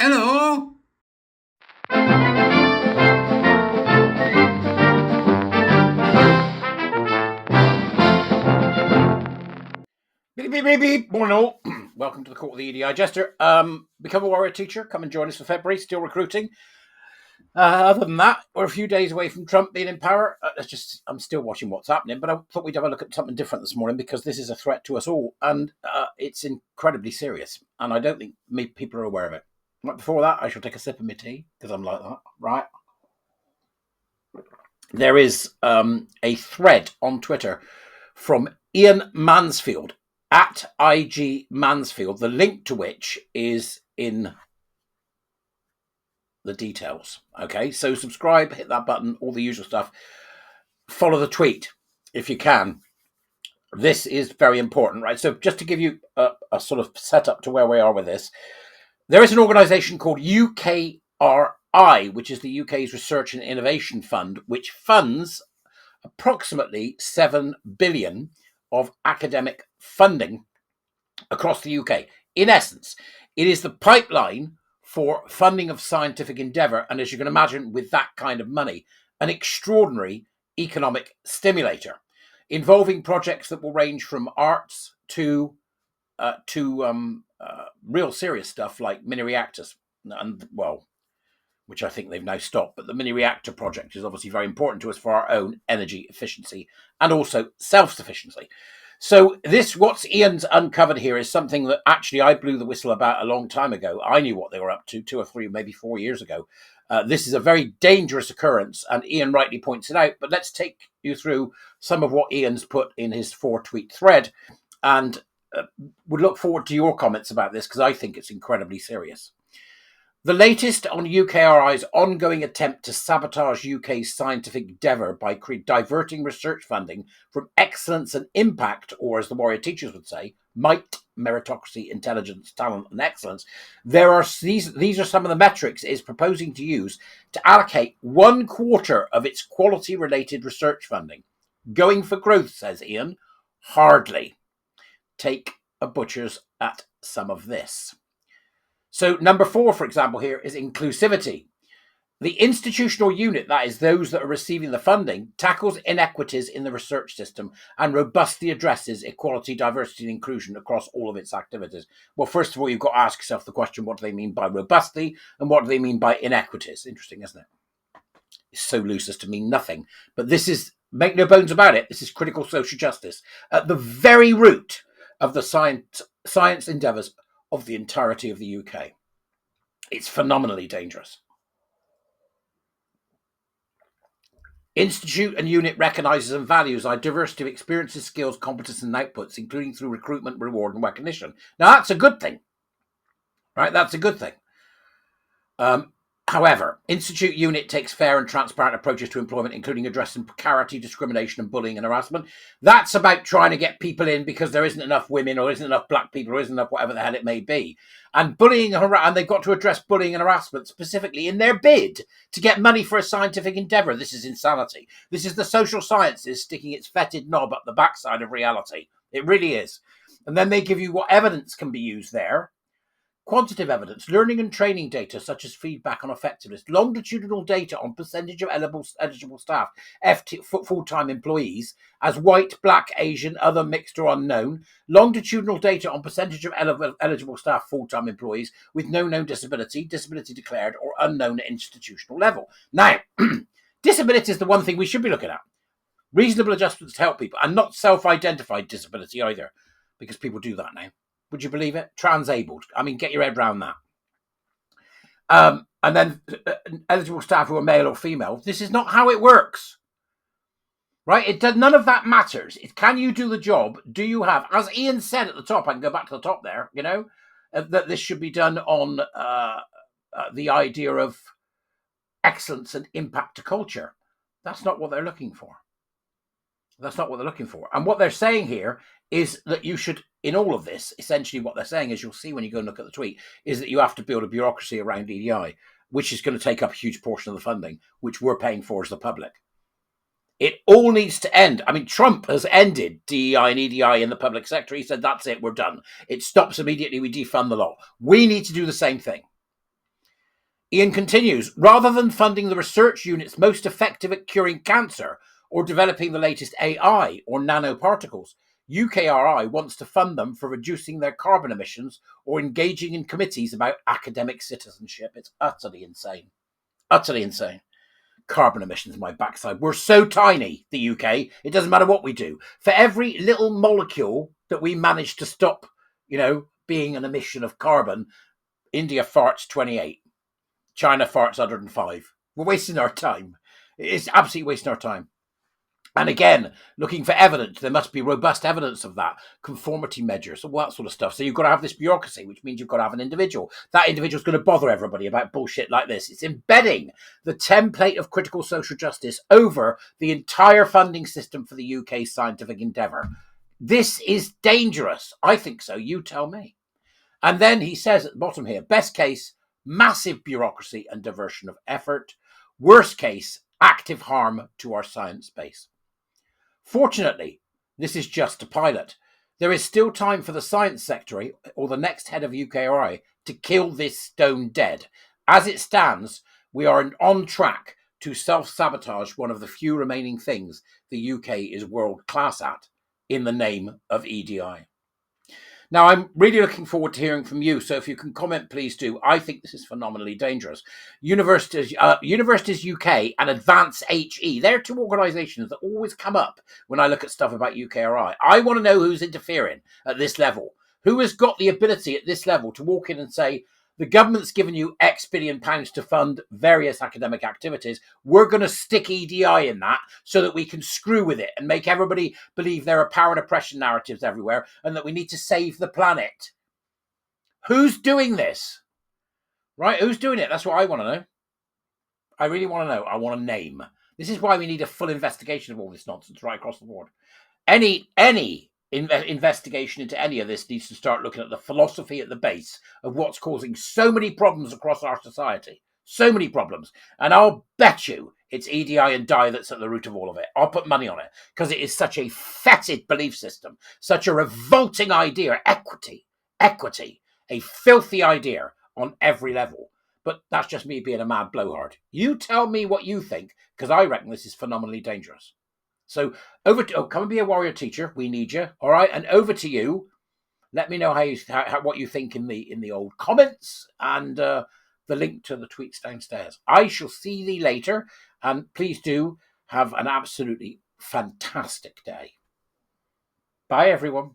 Hello. Beep, beep, beep, beep. Morning all. Welcome to the Court of the Edijester. Become a warrior teacher. Come and join us for February. Still recruiting. Other than that, we're a few days away from Trump being in power. I'm still watching what's happening, but I thought we'd have a look at something different this morning because this is a threat to us all, and it's incredibly serious. And I don't think people are aware of it. Right before that, I shall take a sip of my tea because I'm like that, right? There is a thread on Twitter from Ian Mansfield at IG Mansfield, the link to which is in the details. Okay, so subscribe, hit that button, all the usual stuff. Follow the tweet if you can. This is very important, right? So just to give you a sort of setup to where we are with this, there is an organisation called UKRI, which is the UK's Research and Innovation Fund, which funds approximately 7 billion of academic funding across the UK. In essence, it is the pipeline for funding of scientific endeavour, and as you can imagine, with that kind of money, an extraordinary economic stimulator, involving projects that will range from arts to real serious stuff like mini reactors, and which I think they've now stopped. But the mini reactor project is obviously very important to us for our own energy efficiency and also self-sufficiency. So what's Ian's uncovered here is something that actually I blew the whistle about a long time ago. I knew what they were up to 2 or 3, maybe 4 years ago. This is a very dangerous occurrence, and Ian rightly points it out. But let's take you through some of what Ian's put in his 4-tweet thread, and would look forward to your comments about this because I think it's incredibly serious. The latest on UKRI's ongoing attempt to sabotage UK's scientific endeavour by diverting research funding from excellence and impact, or as the warrior teachers would say, might, meritocracy, intelligence, talent, and excellence. These are some of the metrics it is proposing to use to allocate 1/4 of its quality-related research funding. Going for growth, says Ian. Hardly. Take a butcher's at some of this. So number 4, for example, here is inclusivity. The institutional unit, that is those that are receiving the funding, tackles inequities in the research system and robustly addresses equality, diversity, and inclusion across all of its activities. Well, first of all, you've got to ask yourself the question, what do they mean by robustly and what do they mean by inequities? Interesting, isn't it? It's so loose as to mean nothing. But this is, make no bones about it, this is critical social justice at the very root of the science endeavours of the entirety of the UK. It's phenomenally dangerous. Institute and unit recognises and values our diversity of experiences, skills, competences and outputs, including through recruitment, reward and recognition. Now, that's a good thing, right? That's a good thing. However, Institute unit takes fair and transparent approaches to employment, including addressing precarity, discrimination and bullying and harassment. That's about trying to get people in because there isn't enough women or isn't enough black people or isn't enough whatever the hell it may be. And bullying and they've got to address bullying and harassment specifically in their bid to get money for a scientific endeavour. This is insanity. This is the social sciences sticking its fetid knob up the backside of reality. It really is. And then they give you what evidence can be used there. Quantitative evidence, learning and training data such as feedback on effectiveness, longitudinal data on percentage of eligible staff, full-time employees, as white, black, Asian, other, mixed or unknown, longitudinal data on percentage of eligible staff, full-time employees with no known disability, disability declared or unknown at institutional level. Now, disability is the one thing we should be looking at. Reasonable adjustments to help people, and not self-identified disability either, because people do that now. Would you believe it? Transabled. I mean, get your head around that. And then eligible staff who are male or female. This is not how it works. Right? None of that matters. Can you do the job? Do you have, as Ian said at the top, I can go back to the top there, that this should be done on the idea of excellence and impact to culture. That's not what they're looking for. That's not what they're looking for. And what they're saying here is that you should, in all of this, essentially what they're saying, as you'll see when you go and look at the tweet, is that you have to build a bureaucracy around EDI, which is going to take up a huge portion of the funding, which we're paying for as the public. It all needs to end. I mean, Trump has ended DEI and EDI in the public sector. He said, that's it, we're done. It stops immediately, we defund the law. We need to do the same thing. Ian continues, rather than funding the research units most effective at curing cancer or developing the latest AI or nanoparticles, UKRI wants to fund them for reducing their carbon emissions or engaging in committees about academic citizenship. It's utterly insane. Utterly insane. Carbon emissions, my backside. We're so tiny, the UK, it doesn't matter what we do. For every little molecule that we manage to stop, being an emission of carbon, India farts 28. China farts 105. We're wasting our time. It's absolutely wasting our time. And again, looking for evidence, there must be robust evidence of that, conformity measures, all that sort of stuff. So you've got to have this bureaucracy, which means you've got to have an individual. That individual's going to bother everybody about bullshit like this. It's embedding the template of critical social justice over the entire funding system for the UK scientific endeavour. This is dangerous. I think so. You tell me. And then he says at the bottom here, best case, massive bureaucracy and diversion of effort. Worst case, active harm to our science base. Fortunately, this is just a pilot. There is still time for the Science Secretary or the next head of UKRI to kill this stone dead. As it stands, we are on track to self-sabotage one of the few remaining things the UK is world class at in the name of EDI. Now, I'm really looking forward to hearing from you. So if you can comment, please do. I think this is phenomenally dangerous. Universities UK and Advance HE, they're two organisations that always come up when I look at stuff about UKRI. I want to know who's interfering at this level. Who has got the ability at this level to walk in and say, the government's given you X billion pounds to fund various academic activities. We're going to stick EDI in that so that we can screw with it and make everybody believe there are power and oppression narratives everywhere and that we need to save the planet. Who's doing this? Right? Who's doing it? That's what I want to know. I really want to know. I want a name. This is why we need a full investigation of all this nonsense right across the board. Any investigation into any of this needs to start looking at the philosophy at the base of what's causing so many problems across our society. So many problems. And I'll bet you it's EDI and DI that's at the root of all of it. I'll put money on it because it is such a fetid belief system, such a revolting idea. Equity, a filthy idea on every level. But that's just me being a mad blowhard. You tell me what you think, because I reckon this is phenomenally dangerous. So come and be a warrior teacher. We need you. All right. And over to you. Let me know what you think in the old comments and the link to the tweets downstairs. I shall see thee later. And please do have an absolutely fantastic day. Bye, everyone.